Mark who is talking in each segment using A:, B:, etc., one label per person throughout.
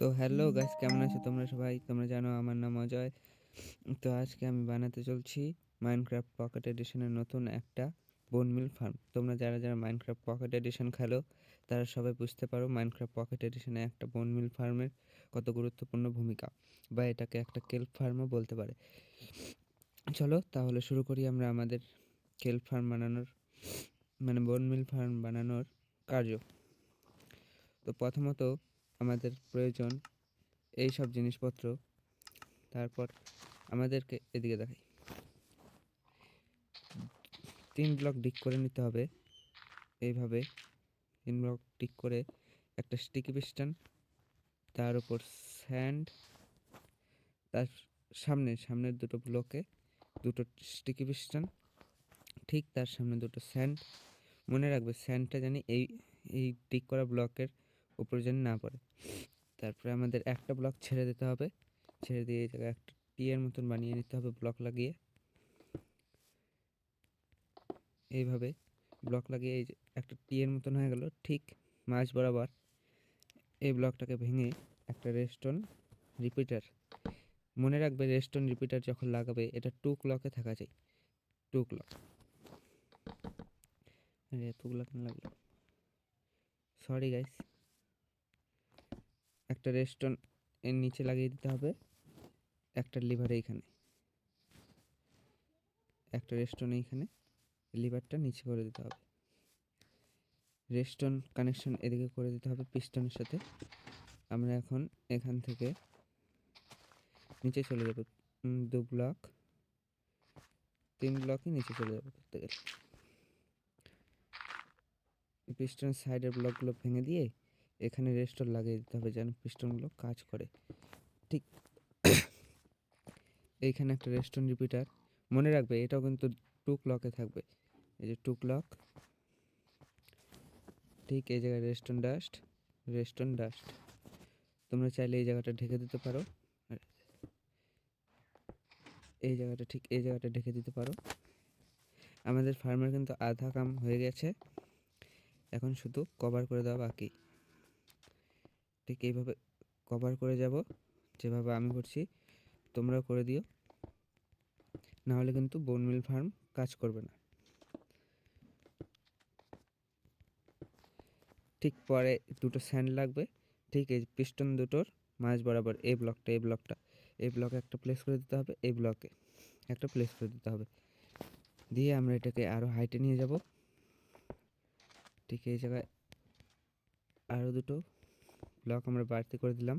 A: তো hello guys, কেমন আছো তোমরা সবাই? তোমরা জানো আমার নাম অজয়। তো আজকে আমি বানাতে চলছি মাইনক্রাফট পকেট এডিশনের নতুন একটা বোন মিল ফার্ম। তোমরা যারা যারা মাইনক্রাফট পকেট এডিশন খেলো তারা সবাই বুঝতে পারো মাইনক্রাফট পকেট এডিশনে একটা বোন মিল ফার্মের কত গুরুত্বপূর্ণ ভূমিকা, বা এটাকে একটা কেল্প ফার্মও বলতে পারে। চলো তাহলে শুরু করি আমরা আমাদের কেল্প ফার্ম বানানোর, মানে বোন মিল ফার্ম বানানোর কার্য। তো প্রথমত আমাদের প্রয়োজন এই সব জিনিসপত্র। তারপর আমাদেরকে এদিকে দেখাই 3 ব্লক ডিক করে নিতে হবে। এইভাবে 3 ব্লক ডিক করে একটা স্টিকি পিস্টন, তার উপর স্যান্ড, তার সামনের দুটো ব্লকে দুটো স্টিকি পিস্টন, ঠিক তার সামনে দুটো স্যান্ড। মনে রাখবে স্যান্ডটা জানি এই ডিক করা ব্লকের উপর যেন না পড়ে। তারপরে আমাদের একটা ব্লক ছেড়ে দিতে হবে, ছেড়ে দিয়ে এই জায়গায় একটা টি এর মতন বানিয়ে নিতে হবে ব্লক লাগিয়ে। এইভাবে ব্লক লাগিয়ে এই যে একটা টি এর মতন হয়ে গেল ঠিক মাঝ বরাবর। এই ব্লকটাকে ভেঙে একটা রেস্টোন রিপিটার, মনে রাখবে রেস্টোন রিপিটার যখন লাগাবে এটা 2 ক্লকে থাকা চাই। 2 ক্লক, আরে 2 ক্লক না লাগলো, সরি গাইস। একটা রেস্টোন এর নিচে লাগিয়ে দিতে হবে, একটা লিভার এইখানে, একটা রেস্টোন এইখানে, লিভারটা নিচে করে দিতে হবে। রেস্টোন কানেকশন এদিকে করে দিতে হবে পিস্টনের সাথে। আমরা এখন এখান থেকে নিচে চলে যাব 2 ব্লক, 3 ব্লকই নিচে চলে যাবে করতে গেলে। পিস্টনের সাইডের ব্লকগুলো ভেঙে দিয়ে এখানে রেস্টোর লাগিয়ে দিতে হবে যেন পিস্টনগুলো কাজ করে। ঠিক এইখানে একটা রেস্টোন রিপিটার, মনে রাখবে এটাও কিন্তু 2 ক্লকে থাকবে। এই যে 2 ক্লক, ঠিক এই জায়গায় রেস্টোন ডাস্ট তোমরা চাইলে এই জায়গাটা ঢেকে দিতে পারো, আর এই জায়গাটা ঠিক এই জায়গাটা ঢেকে দিতে পারো। আমাদের ফার্মের কিন্তু আধা কাম হয়ে গেছে, এখন শুধু কভার করে দেওয়া বাকি। ঠিক এইভাবে কভার করে যাব, যেভাবে আমি করছি তোমরাও করে দিও, নাহলে কিন্তু বোন মিল ফার্ম কাজ করবে না। ঠিক পরে দুটো স্যান্ড লাগবে, ঠিক এই পিস্টন দুটোর মাঝ বরাবর এই ব্লকে একটা প্লেস করে দিতে হবে, এই ব্লকে একটা প্লেস করে দিতে হবে। দিয়ে আমরা এটাকে আরও হাইটে নিয়ে যাব। ঠিক এই জায়গায় আরও দুটো ব্লক আমরা বাড়তি করে দিলাম।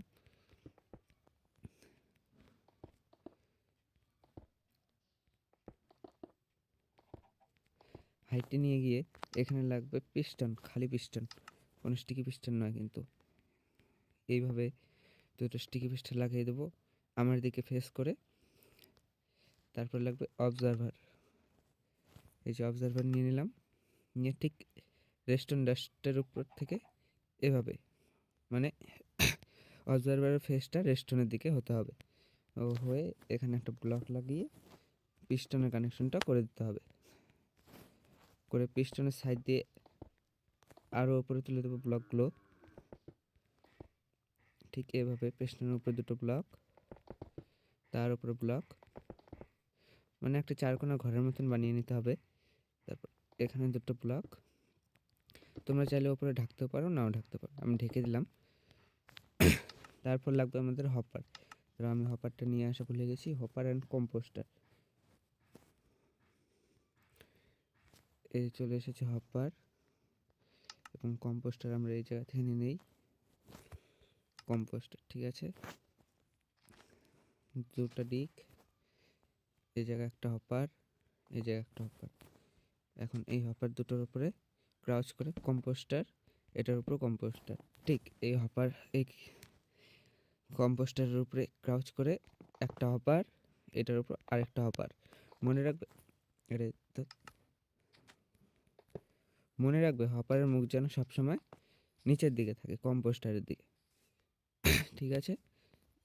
A: হাইটে নিয়ে গিয়ে এখানে লাগবে পিস্টন, খালি পিস্টন, কোনো স্টিকি পিস্টন নয় কিন্তু। এইভাবে দুটো স্টিকি পিস্টন লাগিয়ে দেবো আমার দিকে ফেস করে। তারপর লাগবে অবজারভার, এই যে অবজারভার নিয়ে নিলাম, নিয়ে ঠিক রেস্টোন ডাস্টের উপর থেকে এভাবে, মানে অবজারভারের ফেসটা রেস্টোনের দিকে হতে হবে, ও হয়ে এখানে একটা ব্লক লাগিয়ে পিস্টনের কানেকশনটা করে দিতে হবে। করে পিস্টনের সাইড দিয়ে আরও উপরে তুলে দেবো ব্লকগুলো। ঠিক এভাবে পিস্টনের উপরে দুটো ব্লক, তার উপরে ব্লক, মানে একটা চারকোনা ঘরের মতন বানিয়ে নিতে হবে। তারপর এখানে দুটো ব্লক, তোমরা চাইলে উপরে ঢাকতেও পারো, নাও ঢাকতে পারো, আমি ঢেকে দিলাম। তারপর লাগবে আমাদের হপার, তো আমি হপারটা নিয়ে আসা ভুলে গেছি, হপার অ্যান্ড কম্পোস্টার। এই চলে এসেছে হপার এবং কম্পোস্টার, আমরা এই জায়গা থেকে নিয়ে নেই কম্পোস্টার। ঠিক আছে, দুটো ডিক, এই জায়গায় একটা হপার, এই জায়গায় একটা হপার। এখন এই হপার দুটোর উপরে ক্রাউচ করে কম্পোস্টার, এটার উপর কম্পোস্টার। ঠিক এই হপার, এই কম্পোস্টারের উপরে ক্রাউচ করে একটা হপার, এটার উপর আরেকটা হপার। মনে রাখবে এটা তো, মনে রাখবে হপারের মুখ যেন সবসময় নিচের দিকে থাকে, কম্পোস্টারের দিকে। ঠিক আছে,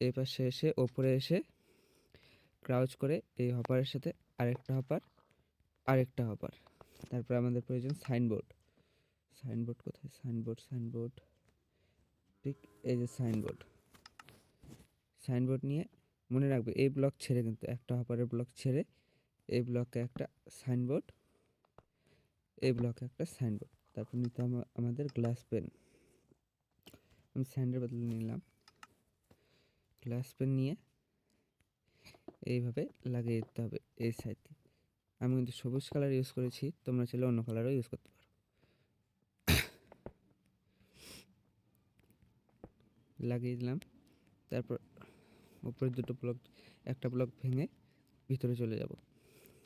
A: এই পাশে এসে ওপরে এসে ক্রাউচ করে এই হপারের সাথে আরেকটা হপার, আরেকটা হপার। তারপর আমাদের প্রয়োজন সাইনবোর্ড। সাইনবোর্ড কোথায়? সাইনবোর্ড, ঠিক এই যে সাইনবোর্ড। সাইনবোর্ড নিয়ে মনে রাখবে এই ব্লক ছেড়ে, কিন্তু একটা হপারের ব্লক ছেড়ে এই ব্লকে একটা সাইনবোর্ড, এই ব্লকে একটা সাইনবোর্ড। তারপর নিতে হবে আমাদের গ্লাস পেন। আমি স্যান্ডের বদলে নিলাম গ্লাস পেন, নিয়ে এইভাবে লাগিয়ে দিতে হবে এই সাইড দিয়ে। আমি কিন্তু সবুজ কালার ইউজ করেছি, তোমরা চাইলে অন্য কালারও ইউজ করতে পারো। লাগিয়ে দিলাম। তারপর উপরে দুটো ব্লক, একটা ব্লক ভেঙে ভিতরে চলে যাব।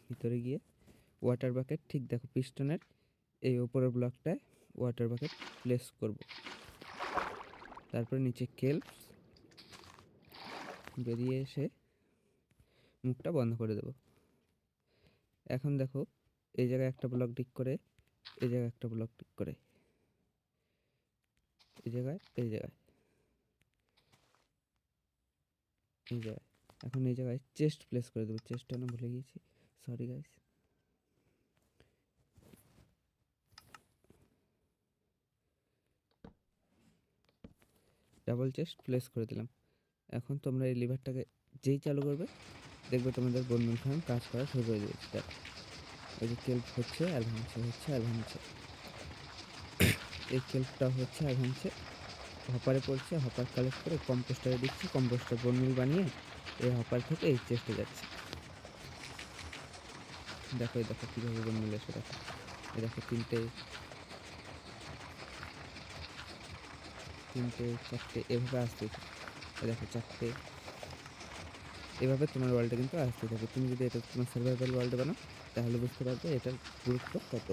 A: ভিতরে গিয়ে ওয়াটার বাকেট, ঠিক দেখো পিস্টনের এই উপরের ব্লকটায় ওয়াটার বাকেট প্লেস করব। তারপরে নিচে কেল বেরিয়ে এসে মুখটা বন্ধ করে দেব। এখন দেখো এই জায়গায় একটা ব্লক ডিক করে, এই জায়গায় একটা ব্লক ডিক করে, এই জায়গায়, এই জায়গায়, এই জায়গায়। এখন এই জায়গায় চেস্ট প্লেস করে দেবো। চেস্টটা না ভুলে গিয়েছি, sorry guys. Double chest place করে দিলাম। এখন তোমরা এই লিভারটাকে যেই চালু করবে দেখবে তোমাদের বন্ধন ফার্ম কাজ করা শুরু করে দিয়েছে। দেখো এই যে কেল্প হচ্ছে আর ভাঙছে, হচ্ছে আর ভাঙছে। এই কেল্পটা হচ্ছে আর ভাঙছে, হপারে পড়ছে, হপার কালেক্ট করে কম্পোস্টারে দিচ্ছি, কম্পোস্টার বনমিল বানিয়ে এই হপার থেকে এই চেস্টে যাচ্ছে। দেখো এই দেখো কীভাবে বনমিল এসে, দেখো এই দেখো তিনটে চারটে এভাবে আসতে, দেখো চারটে। এভাবে তোমার ওয়ার্ল্ডে কিন্তু আসতে থাকবে। তুমি যদি এটা তোমার সার্ভাইভাল ওয়ার্ল্ডে বানাও তাহলে বুঝতে পারবে এটার গুরুত্ব কত।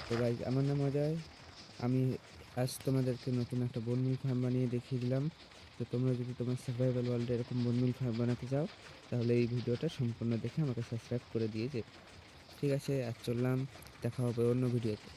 A: তো গাইজ, আমার নাম অজয়। আমি আজ তোমাদেরকে নতুন একটা বনমিল ফার্ম বানিয়ে দেখিয়ে দিলাম। তো তোমরা যদি তোমার সার্ভাইভাল ওয়ার্ল্ডে এরকম বনমিল ফার্ম বানাতে চাও তাহলে এই ভিডিওটা সম্পূর্ণ দেখে আমাকে সাবস্ক্রাইব করে দিয়েছে। ঠিক আছে, আর চললাম, দেখা হবে অন্য ভিডিওতে।